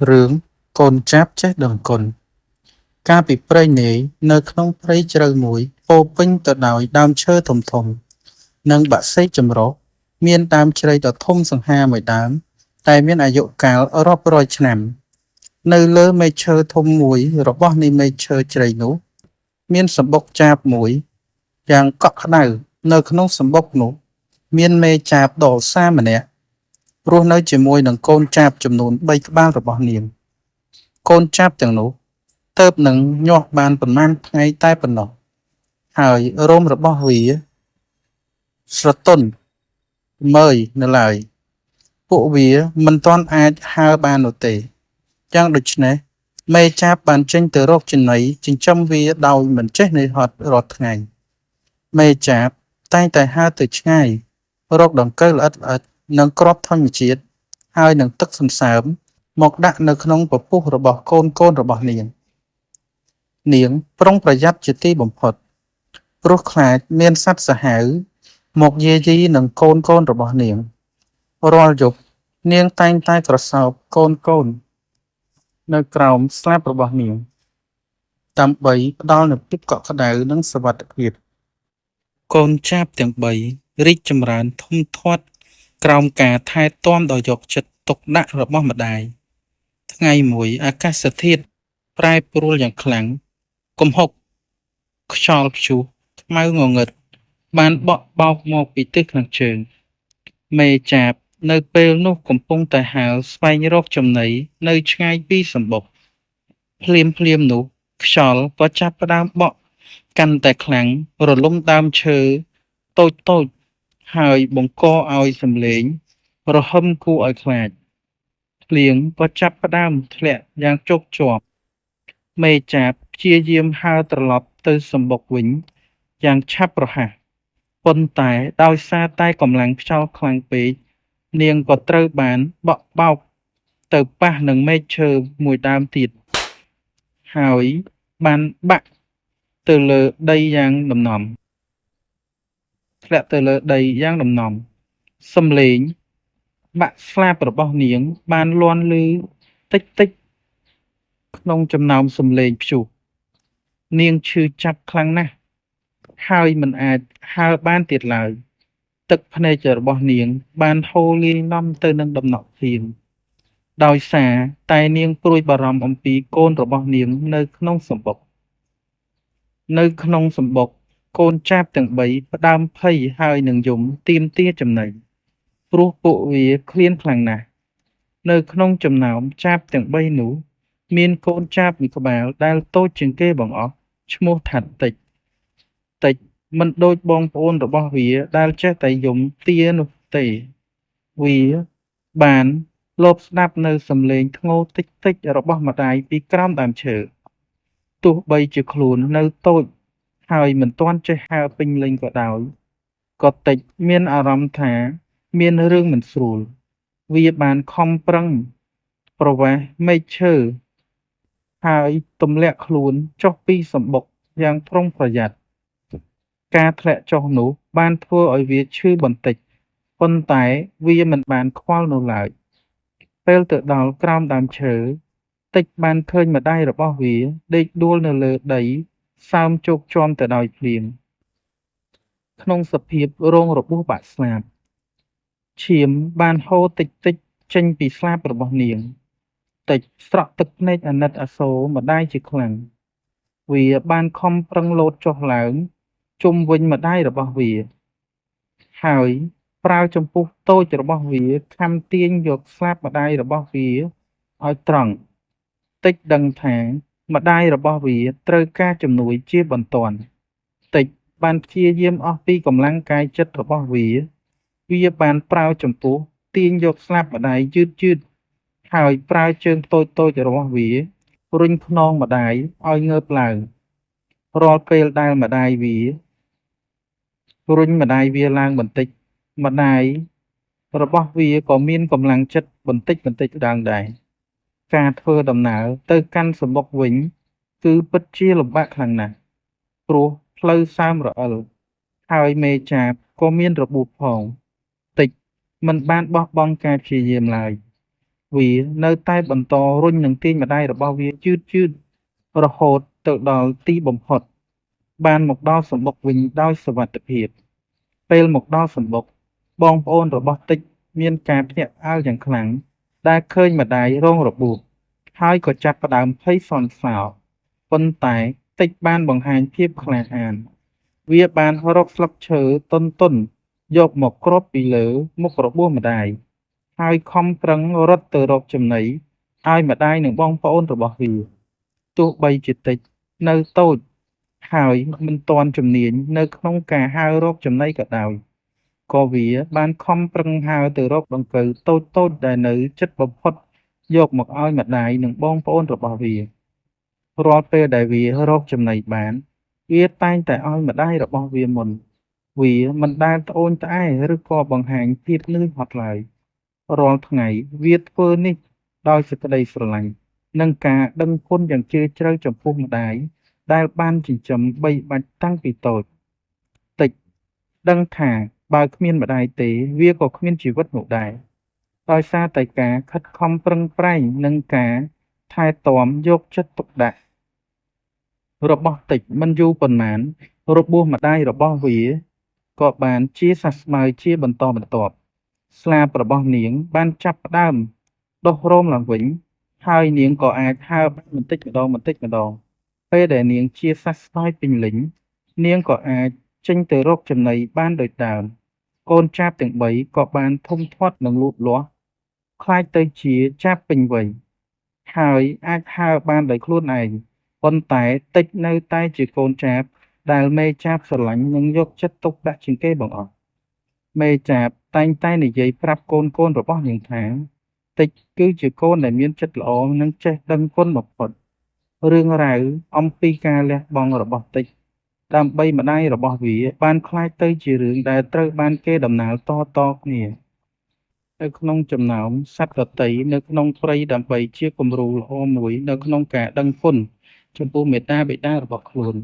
រឿងកូនចាប់ចេះដឹងគុណកាលពីព្រេងនាយនៅក្នុងព្រៃជ្រៅមួយពោរពេញទៅដោយដើមឈើធំៗនិងបក្សីចម្រុះមានដើមជ្រៃដ៏ធំសង្ហាមួយដើមតែមានអាយុកាលរាប់រយឆ្នាំនៅលើមែកឈើធំមួយរបស់នៃមែកឈើជ្រៃនោះមានសម្បុកចាបមួយយ៉ាងកក់ក្ដៅនៅក្នុងសម្បុកនោះមានមេចាបដ៏ឧស្សាហ៍ម្នាក់រស់នៅជាមួយនឹងកូនចាបចំនួន3ក្បាលរបស់នាងកូនចាប់ទាំងនោះទើបនឹងញាស់បានប៉ុន្មានថ្ងៃតែប៉ុណ្ណោះហើយរោមរបស់វាស្រទន់មើយនៅឡើយពួកវាមិនទាន់អាចហើរបាននោះទេយ៉ាងដូច្នេះមេចាប់បានចេញទៅរកចំណីចិញ្ចឹមវាដោយមិនចេះនឿយហត់រាល់ថ្ងៃមេចាប់តែងតែហើរទៅឆ្ងាយរកដង្កូវល្អិតៗនិងគ្រាប់ធម្មជាតិហើយនឹងទឹកសន្សើមមកដាក់នៅក្នុងពពុះរបស់កូនរបស់នាងប្រុងប្រយ័ត្នជាទីបំផុតព្រោះខ្លាចមានសត្វសាហាវមកយាយីនឹងកូនរបស់នាងរាល់យប់នាងតែងតែក្រសោបកូននៅក្រោមស្លាបរបស់នាងដើម្បីផ្ដល់នូវភាពកក់ក្ដៅនិងសុវត្ថិភាពកូនចាបទាំង3រីកចម្រើនធំធាត់ក្រោមការថែទាំដ៏យកចិត្តទុកដាក់របស់ម្ដាយថ្ងៃមួយអាកាសធាតុប្រែប្រួលយ៉ាងខ្លាំងគំហុកខ្យល់ព្យុះខ្មៅងងឹតបានបក់បោកមកពីទិសខាងជើងមេចាប់នៅពេលនោះកំពុងតែហើរស្វែងរកចំណីនៅឆ្ងាយពីសម្បុកភ្លាមនោះខ្យល់ក៏ចាប់ផ្ដើមបក់កាន់តែខ្លាំងរលំដើមឈើតូចហើយបង្កឲ្យសំឡេងរហឹមគួរឲ្យខ្លាចភ្លៀងក៏ចាប់ផ្ដើមធ្លាក់យ៉ាងជោគជាប់មេចាប់ព្យាយាមហើរត្រឡប់ទៅសម្បុកវិញយ៉ាងឆាប់រហ័សប៉ុន្តែដោយសារតែកម្លាំងខ្យល់ខ្លាំងពេកនាងក៏ត្រូវបានបក់បោកទៅប៉ះនឹងមែកឈើមួយដើមទៀតហើយបានបាក់ទៅលើដីយ៉ាងដំណំធ្លាក់ទៅលើដីយ៉ាងដំណំសំឡេងបាក់ស្លាបរបស់នាងបានលាន់ឮតិចក្នុងចំណោមសំឡេងព្យុះនាងឈឺចាប់ខ្លាំងណាស់ហើយមិនអាចហើរបានទៀតឡើយទឹកភ្នែករបស់នាងបានហូរលាយឡំទៅនឹងដំណក់ភ្លៀងដោយសារតែនាងព្រួយបារម្ភអំពីកូនរបស់នាងនៅក្នុងសម្បុកកូនចាប់ទាំង3ផ្ដើមភ័យហើយនឹងយំទាមទារចំណីព្រោះពួកវាឃ្លានខ្លាំងណាស់នៅក្នុងចំណោមចាប់ទាំង3នោះមានកូនចាប់មួយក្បាលដែលតូចជាងគេបង្អស់ឈ្មោះថាតិចមិនដូចបងប្អូនរបស់វាដែលចេះតែយំទានោះទេវាបានលបស្ដាប់នៅសំឡេងធ្ងោតិចរបស់ម្ដាយពីក្រោមដើមឈើទោះបីជាខ្លួននៅតូចហើយមិនទាន់ចេះហើរពេញលេញក៏ដោយក៏តិចមានអារម្មណ៍ថាមានរឿងមិនស្រួលវាបានខំប្រឹងប្រវាសមែកឈើហើយទម្លាក់ខ្លួនចុះពីសម្បុកយ៉ាងប្រុងប្រយ័ត្នការធ្លាក់ចុះនោះបានធ្វើឲ្យវាឈឺបន្តិចប៉ុន្តែវាមិនបានខ្វល់នោះឡើយពេលទៅដល់ក្រោមដើមឈើតិចបានឃើញម្ដាយរបស់វាដេកដួលនៅលើដីសើមជោកជាំទៅដោយភ្លៀងក្នុងសភាពរងរបួសបាក់ស្លាបឈាមបានហូរតិចចេញពីស្លាបរបស់នាងតិចស្រក់ទឹកភ្នែកអាណិតអាសូរម្ដាយជាខ្លាំងវាបានខំប្រឹងលោតចុះឡើងជុំវិញម្ដាយរបស់វាហើយប្រើចំពុះតូចរបស់វាខំទាញយកស្លាបម្ដាយរបស់វាឲ្យត្រង់តិចដឹងថាម្ដាយរបស់វាត្រូវការជំនួយជាបន្ទាន់តិចបានព្យាយាមអស់ពីកម្លាំងកាយចិត្តរបស់វាបានប្រើចំពុះទាញយកស្លាបម្ដាយយឺតហើយប្រើជើងតូចរបស់វារុញខ្នងម្ដាយឲ្យងើបឡើងរាល់ពេលដែលម្ដាយវារុញម្ដាយវាឡើងបន្តិចម្ដាយរបស់វាក៏មានកម្លាំងចិត្តបន្តិចឡើងដែរការធ្វើដំណើរទៅកាន់សម្បុកវិញគឺពិតជាលំបាកខ្លាំងណាស់ព្រោះផ្លូវសើមរអិលហើយមេចាប់ក៏មានរបួសផងតិចមិនបានបោះបង់ការព្យាយាមឡើយ វានៅតែបន្តរុញនឹងទាញម្ដាយរបស់វាយឺតៗរហូតទៅដល់ទីបំផុតបានមកដល់សំបុកវិញដោយសុវត្ថិភាពពេលមកដល់សំបុកបងប្អូនរបស់តិចមានការភ្ញាក់ផ្អើលយ៉ាងខ្លាំងដែលឃើញម្ដាយរងរបួសហើយក៏ចាប់ផ្ដើមភ័យសន្សោប៉ុន្តែតិចបានបង្ហាញភាពក្លាហានវាបានរកស្លឹកឈើទន់ៗយកមកគ្របពីលើមុខរបួសម្ដាយហើយខំប្រឹងរត់ទៅរកចំណីឲ្យម្ដាយនិងបងប្អូនរបស់វាទោះបីជាតិចនៅតូចហើយមិនទាន់ជំនាញនៅក្នុងការហើររកចំណីក៏ដោយក៏វាបានខំប្រឹងហើរទៅរកដង្កូវតូចៗដែលនៅជិតបំផុតយកមកឲ្យម្ដាយនិងបងប្អូនរបស់វារាល់ពេលដែលវារកចំណីបានវាតែងតែឲ្យម្ដាយរបស់វាមុនវាមិនដែលត្អូញត្អែឬក៏បង្ហាញភាពនឿយហត់ឡើយរាល់ថ្ងៃវាធ្វើនេះដោយសេចក្ដីស្រឡាញ់និងការដឹងគុណយ៉ាងជ្រាលជ្រៅចំពោះម្ដាយដែលបានចិញ្ចឹមបីបាច់តាំងពីតូចតិចដឹងថាបើគ្មានម្ដាយទេវាក៏គ្មានជីវិតនោះដែរដោយសារតែការខិតខំប្រឹងប្រែងនិងការថែទាំយកចិត្តទុកដាក់របស់តិចមិនយូរប៉ុន្មានរបួសម្ដាយរបស់វាក៏បានជាសះស្បើយជាបន្តបន្ទាប់ស្លាបរបស់នាងបានចាប់ផ្ដើមដុះរោមឡើងវិញហើយនាងក៏អាចហើរបានបន្តិចម្ដងពេលដែលនាងជាសះស្បើយពេញលេញនាងក៏អាចចេញទៅរកចំណីបានដូចដើមកូនចាបទាំង3ក៏បានធំធាត់និងលូតលាស់ក្លាយទៅជាចាបពេញវ័យហើយអាចហើរបានដោយខ្លួនឯងប៉ុន្តែតិចនៅតែជាកូនចាបដែលមេចាបស្រឡាញ់និងយកចិត្តទុកដាក់ជាងគេបង្អស់មេចាបតែងតែនិយាយប្រាប់កូនរបស់នាងថាតិចគឺជាកូនដែលមានចិត្តល្អនិងចេះដឹងគុណបំផុតរឿងរ៉ាវអំពីការលះបង់របស់តិចដើម្បីម្ដាយរបស់វាបានក្លាយទៅជារឿងដែលត្រូវបានគេដំណាលតគ្នានៅក្នុងចំណោមសត្វដទៃនៅក្នុងព្រៃដើម្បីជាគំរូល្អមួយនៅក្នុងការដឹងគុណចំពោះមាតាបិតារបស់ខ្លួន